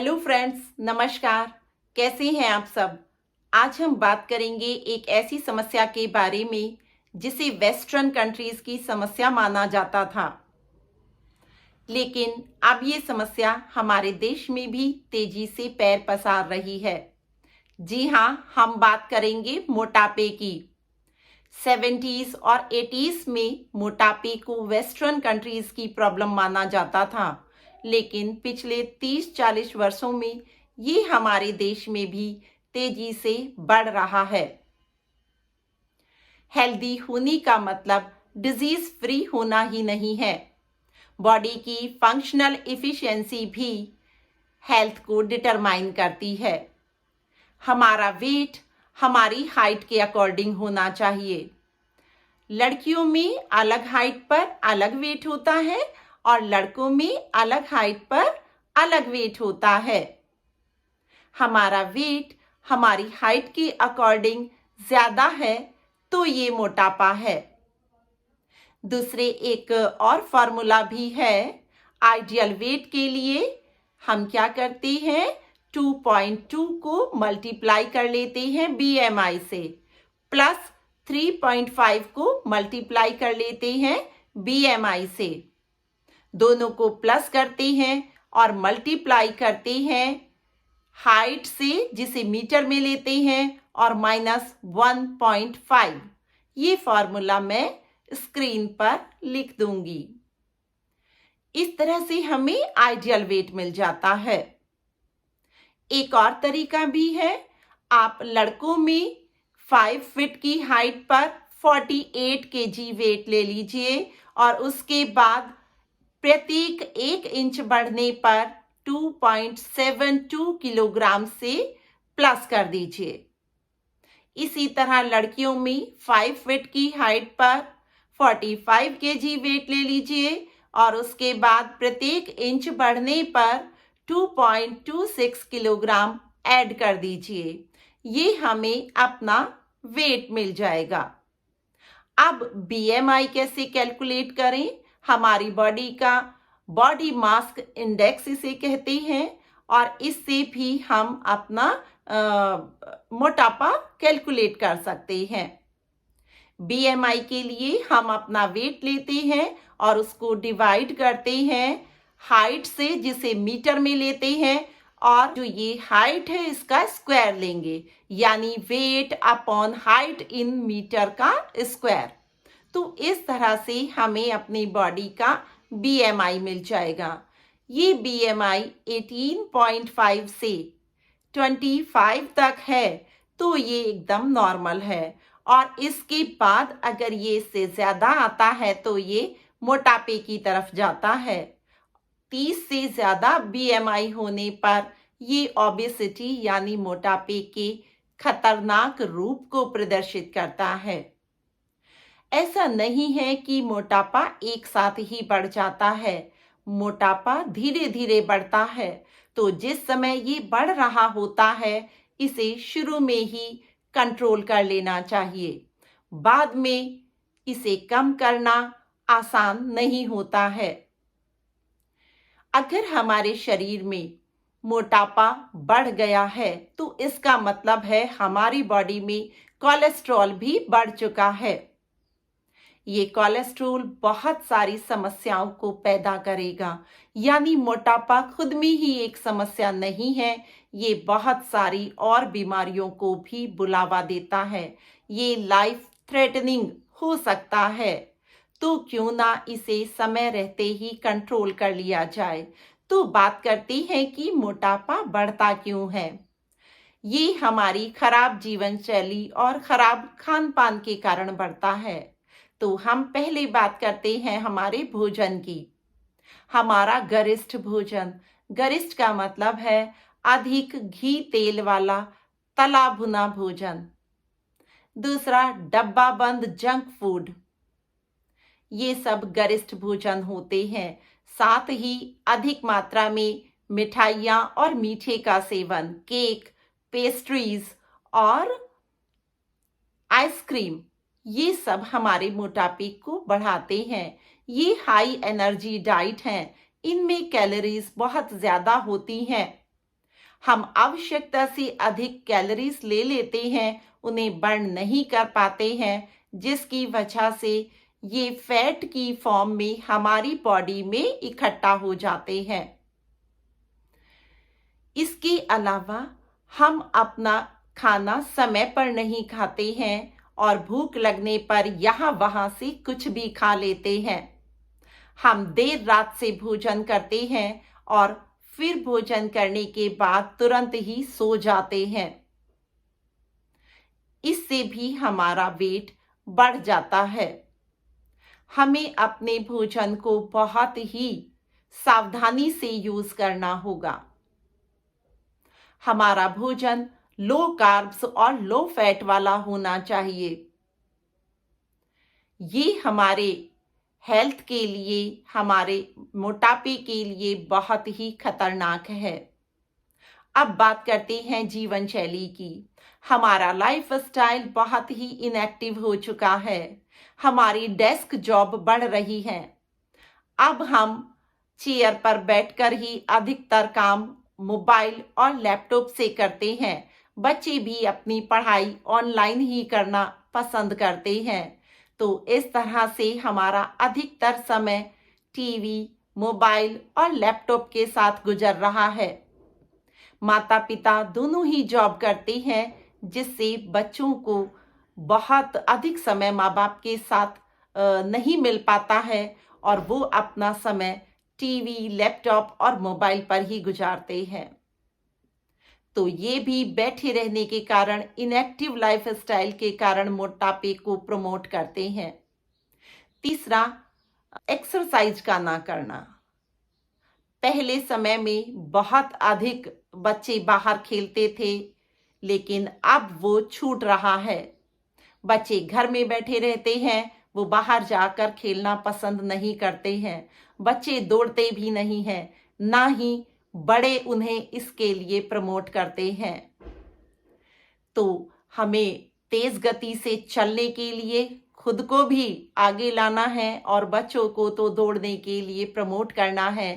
Hello friends, नमस्कार। कैसे हैं आप सब? आज हम बात करेंगे एक ऐसी समस्या के बारे में जिसे वेस्टर्न कंट्रीज की समस्या माना जाता था, लेकिन अब ये समस्या हमारे देश में भी तेजी से पैर पसार रही है। जी हाँ, हम बात करेंगे मोटापे की। 70s और 80s में मोटापे को वेस्टर्न कंट्रीज की प्रॉब्लम माना जाता था, लेकिन पिछले 30-40 वर्षों में ये हमारे देश में भी तेजी से बढ़ रहा है। हेल्दी होने का मतलब डिजीज फ्री होना ही नहीं है। बॉडी की फंक्शनल एफिशिएंसी भी हेल्थ को डिटरमाइन करती है। हमारा वेट हमारी हाइट के अकॉर्डिंग होना चाहिए। लड़कियों में अलग हाइट पर अलग वेट होता है और लड़कों में अलग हाइट पर अलग वेट होता है। हमारा वेट हमारी हाइट के अकॉर्डिंग ज्यादा है तो ये मोटापा है। दूसरे एक और फॉर्मूला भी है। आइडियल वेट के लिए हम क्या करते हैं, 2.2 को मल्टीप्लाई कर लेते हैं बीएमआई से, प्लस 3.5 को मल्टीप्लाई कर लेते हैं बीएमआई से। दोनों को प्लस करते हैं और मल्टीप्लाई करते हैं हाइट से, जिसे मीटर में लेते हैं, और माइनस 1.5। ये फॉर्मूला मैं स्क्रीन पर लिख दूंगी। इस तरह से हमें आइडियल वेट मिल जाता है। एक और तरीका भी है। आप लड़कों में 5 फीट की हाइट पर 48 केजी वेट ले लीजिए और उसके बाद प्रत्येक 1 इंच बढ़ने पर 2.72 किलोग्राम से प्लस कर दीजिए। इसी तरह लड़कियों में 5 फीट की हाइट पर 45 केजी वेट ले लीजिए और उसके बाद प्रत्येक इंच बढ़ने पर 2.26 किलोग्राम ऐड कर दीजिए। ये हमें अपना वेट मिल जाएगा। अब बीएमआई कैसे कैलकुलेट करें? हमारी बॉडी का बॉडी मास इंडेक्स इसे कहते हैं और इससे भी हम अपना मोटापा कैलकुलेट कर सकते हैं। बीएमआई के लिए हम अपना वेट लेते हैं और उसको डिवाइड करते हैं हाइट से, जिसे मीटर में लेते हैं, और जो ये हाइट है इसका स्क्वायर लेंगे, यानी weight upon height in metre का स्क्वायर। तो इस तरह से हमें अपनी बॉडी का बीएमआई मिल जाएगा। ये बीएमआई 18.5 से 25 तक है तो ये एकदम नॉर्मल है, और इसके बाद अगर ये इससे ज्यादा आता है तो ये मोटापे की तरफ जाता है। 30 से ज्यादा बीएमआई होने पर ये ओबेसिटी यानी मोटापे के खतरनाक रूप को प्रदर्शित करता है। ऐसा नहीं है कि मोटापा एक साथ ही बढ़ जाता है। मोटापा धीरे धीरे बढ़ता है, तो जिस समय ये बढ़ रहा होता है इसे शुरू में ही कंट्रोल कर लेना चाहिए। बाद में इसे कम करना आसान नहीं होता है। अगर हमारे शरीर में मोटापा बढ़ गया है तो इसका मतलब है हमारी बॉडी में कोलेस्ट्रॉल भी बढ़ चुका है। ये कोलेस्ट्रॉल बहुत सारी समस्याओं को पैदा करेगा, यानी मोटापा खुद में ही एक समस्या नहीं है, ये बहुत सारी और बीमारियों को भी बुलावा देता है। ये लाइफ थ्रेटनिंग हो सकता है, तो क्यों ना इसे समय रहते ही कंट्रोल कर लिया जाए। तो बात करते हैं कि मोटापा बढ़ता क्यों है। ये हमारी खराब जीवन शैली और खराब खान पान के कारण बढ़ता है। तो हम पहले बात करते हैं हमारे भोजन की। हमारा गरिष्ठ भोजन, गरिष्ठ का मतलब है अधिक घी तेल वाला तला भुना भोजन। दूसरा, डब्बा बंद जंक फूड, ये सब गरिष्ठ भोजन होते हैं। साथ ही अधिक मात्रा में मिठाइयाँ और मीठे का सेवन, केक, पेस्ट्रीज और आइसक्रीम, ये सब हमारे मोटापे को बढ़ाते हैं। ये हाई एनर्जी डाइट हैं, इनमें कैलोरीज बहुत ज्यादा होती हैं। हम आवश्यकता से अधिक कैलोरीज ले लेते हैं, उन्हें बर्न नहीं कर पाते हैं, जिसकी वजह से ये फैट की फॉर्म में हमारी बॉडी में इकट्ठा हो जाते हैं। इसके अलावा हम अपना खाना समय पर नहीं खाते हैं और भूख लगने पर यहाँ वहाँ से कुछ भी खा लेते हैं। हम देर रात से भोजन करते हैं और फिर भोजन करने के बाद तुरंत ही सो जाते हैं। इससे भी हमारा वेट बढ़ जाता है। हमें अपने भोजन को बहुत ही सावधानी से यूज करना होगा। हमारा भोजन लो कार्ब्स और लो फैट वाला होना चाहिए। ये हमारे हेल्थ के लिए, हमारे मोटापे के लिए बहुत ही खतरनाक है। अब बात करते हैं जीवन शैली की। हमारा लाइफ स्टाइल बहुत ही इनएक्टिव हो चुका है। हमारी डेस्क जॉब बढ़ रही है। अब हम चेयर पर बैठकर ही अधिकतर काम मोबाइल और लैपटॉप से करते हैं। बच्चे भी अपनी पढ़ाई ऑनलाइन ही करना पसंद करते हैं। तो इस तरह से हमारा अधिकतर समय टीवी, मोबाइल और लैपटॉप के साथ गुजर रहा है। माता पिता दोनों ही जॉब करते हैं, जिससे बच्चों को बहुत अधिक समय माँ बाप के साथ नहीं मिल पाता है और वो अपना समय टीवी, लैपटॉप और मोबाइल पर ही गुजारते हैं। तो ये भी बैठे रहने के कारण, इनएक्टिव लाइफ स्टाइल के कारण मोटापे को प्रमोट करते हैं। तीसरा, एक्सरसाइज का ना करना। पहले समय में बहुत अधिक बच्चे बाहर खेलते थे, लेकिन अब वो छूट रहा है। बच्चे घर में बैठे रहते हैं, वो बाहर जाकर खेलना पसंद नहीं करते हैं। बच्चे दौड़ते भी नहीं हैं, ना ही बड़े उन्हें इसके लिए प्रमोट करते हैं। तो हमें तेज गति से चलने के लिए खुद को भी आगे लाना है और बच्चों को तो दौड़ने के लिए प्रमोट करना है।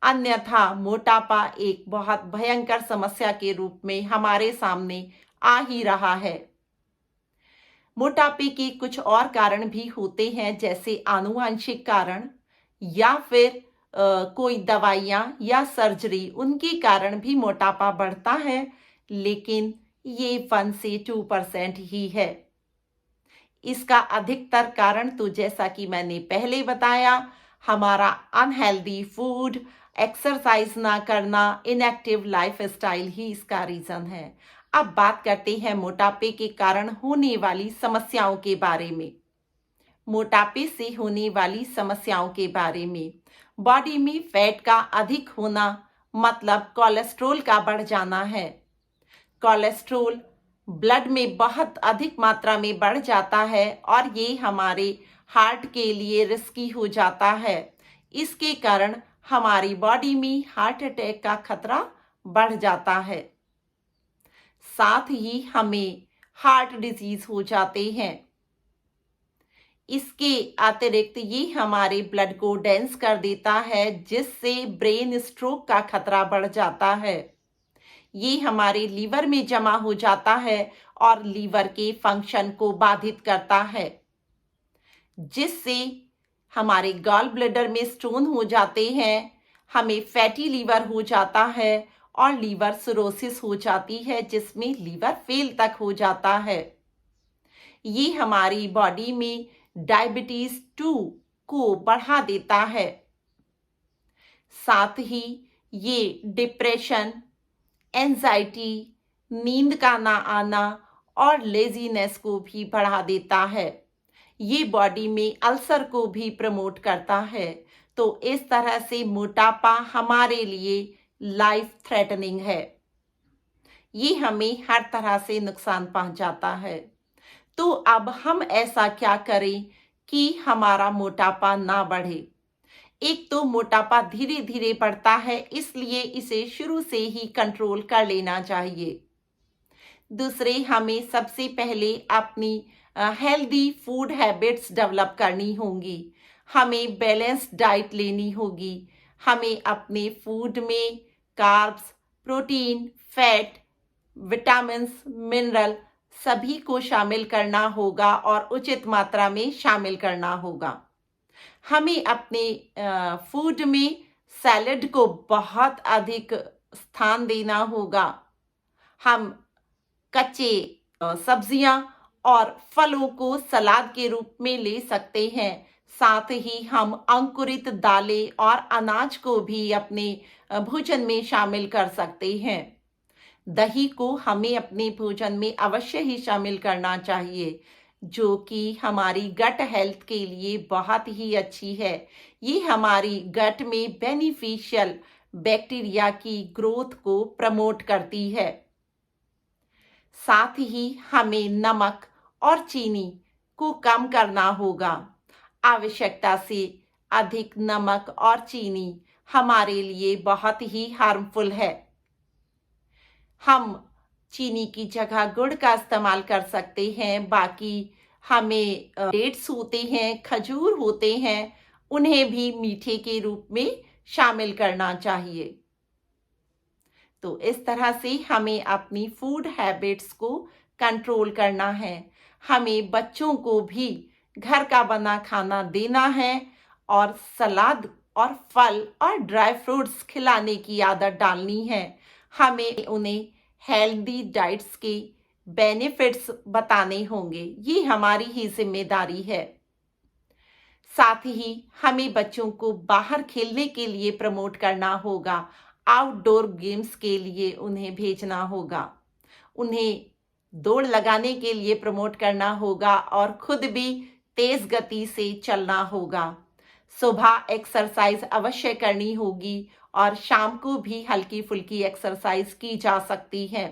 अन्यथा मोटापा एक बहुत भयंकर समस्या के रूप में हमारे सामने आ ही रहा है। मोटापे के कुछ और कारण भी होते हैं, जैसे आनुवंशिक कारण या फिर कोई दवाइयाँ या सर्जरी, उनके कारण भी मोटापा बढ़ता है, लेकिन ये 1 से 2% ही है। इसका अधिकतर कारण तो जैसा कि मैंने पहले बताया, हमारा अनहेल्दी फूड, एक्सरसाइज ना करना, इनएक्टिव लाइफ स्टाइल ही इसका रीजन है। अब बात करते हैं मोटापे के कारण होने वाली समस्याओं के बारे में। मोटापे से होने वाली समस्याओं के बारे में, बॉडी में फैट का अधिक होना मतलब कोलेस्ट्रॉल का बढ़ जाना है। कोलेस्ट्रॉल ब्लड में बहुत अधिक मात्रा में बढ़ जाता है और ये हमारे हार्ट के लिए रिस्की हो जाता है। इसके कारण हमारी बॉडी में हार्ट अटैक का खतरा बढ़ जाता है। साथ ही हमें हार्ट डिजीज हो जाते हैं। इसके अतिरिक्त ये हमारे ब्लड को डेंस कर देता है, जिससे ब्रेन स्ट्रोक का खतरा बढ़ जाता है। ये हमारे लीवर में जमा हो जाता है और लीवर के फंक्शन को बाधित करता है, जिससे हमारे गॉल ब्लैडर में स्टोन हो जाते हैं, हमें फैटी लीवर हो जाता है और लीवर सिरोसिस हो जाती है, जिसमें लीवर फेल तक हो जाता है। ये हमारी बॉडी में डायबिटीज 2 को बढ़ा देता है। साथ ही ये डिप्रेशन, एंजाइटी, नींद का ना आना और लेजीनेस को भी बढ़ा देता है। ये बॉडी में अल्सर को भी प्रमोट करता है। तो इस तरह से मोटापा हमारे लिए लाइफ थ्रेटनिंग है। ये हमें हर तरह से नुकसान पहुंचाता है। तो अब हम ऐसा क्या करें कि हमारा मोटापा ना बढ़े? एक तो मोटापा धीरे धीरे बढ़ता है, इसलिए इसे शुरू से ही कंट्रोल कर लेना चाहिए। दूसरे, हमें सबसे पहले अपनी हेल्दी फूड हैबिट्स डेवलप करनी होंगी। हमें बैलेंस्ड डाइट लेनी होगी। हमें अपने फूड में carbs, protein, fat, vitamins, mineral सभी को शामिल करना होगा और उचित मात्रा में शामिल करना होगा। हमें अपने फूड में सैलेड को बहुत अधिक स्थान देना होगा। हम कच्चे सब्जियां और फलों को सलाद के रूप में ले सकते हैं। साथ ही हम अंकुरित दालें और अनाज को भी अपने भोजन में शामिल कर सकते हैं। दही को हमें अपने भोजन में अवश्य ही शामिल करना चाहिए, जो कि हमारी गट हेल्थ के लिए बहुत ही अच्छी है। ये हमारी गट में बेनिफिशियल बैक्टीरिया की ग्रोथ को प्रमोट करती है। साथ ही हमें नमक और चीनी को कम करना होगा। आवश्यकता से अधिक नमक और चीनी हमारे लिए बहुत ही हार्मफुल है। हम चीनी की जगह गुड़ का इस्तेमाल कर सकते हैं। बाकी हमें डेट्स होते हैं, खजूर होते हैं, उन्हें भी मीठे के रूप में शामिल करना चाहिए। तो इस तरह से हमें अपनी फूड हैबिट्स को कंट्रोल करना है। हमें बच्चों को भी घर का बना खाना देना है और सलाद और फल और ड्राई फ्रूट्स खिलाने की आदत डालनी है। हमें उन्हें हेल्दी डाइट्स के बेनिफिट्स बताने होंगे। ये हमारी ही जिम्मेदारी है। साथ ही हमें बच्चों को बाहर खेलने के लिए प्रमोट करना होगा। आउटडोर गेम्स के लिए उन्हें भेजना होगा। उन्हें दौड़ लगाने के लिए प्रमोट करना होगा और खुद भी तेज गति से चलना होगा। सुबह एक्सरसाइज अवश्य करनी होगी और शाम को भी हल्की फुल्की एक्सरसाइज की जा सकती है।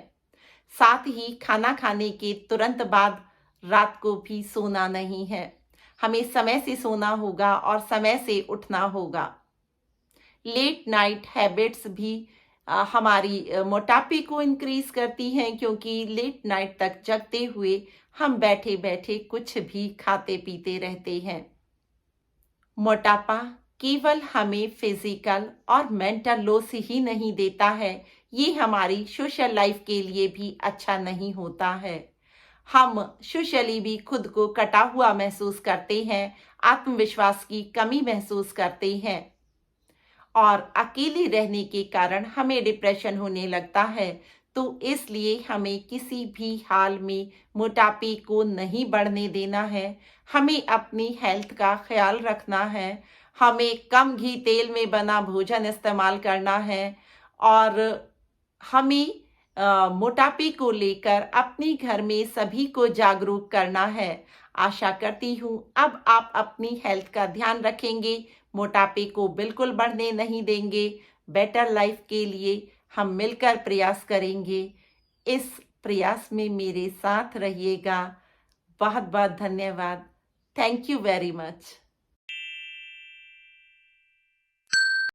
साथ ही खाना खाने के तुरंत बाद रात को भी सोना नहीं है। हमें समय से सोना होगा और समय से उठना होगा। लेट नाइट हैबिट्स भी हमारी मोटापे को इंक्रीज करती हैं, क्योंकि लेट नाइट तक जगते हुए हम बैठे बैठे कुछ भी खाते पीते रहते हैं। मोटापा केवल हमें फिजिकल और मेंटल लॉस ही नहीं देता है, ये हमारी सोशल लाइफ के लिए भी अच्छा नहीं होता है। हम सोशली भी खुद को कटा हुआ महसूस करते हैं, आत्मविश्वास की कमी महसूस करते हैं और अकेले रहने के कारण हमें डिप्रेशन होने लगता है। तो इसलिए हमें किसी भी हाल में मोटापे को नहीं बढ़ने देना है। हमें अपनी हेल्थ का ख्याल रखना है। हमें कम घी तेल में बना भोजन इस्तेमाल करना है और हमें मोटापे को लेकर अपने घर में सभी को जागरूक करना है। आशा करती हूँ अब आप अपनी हेल्थ का ध्यान रखेंगे, मोटापे को बिल्कुल बढ़ने नहीं देंगे। बेटर लाइफ के लिए हम मिलकर प्रयास करेंगे। इस प्रयास में मेरे साथ रहिएगा। बहुत बहुत धन्यवाद। Thank you very much.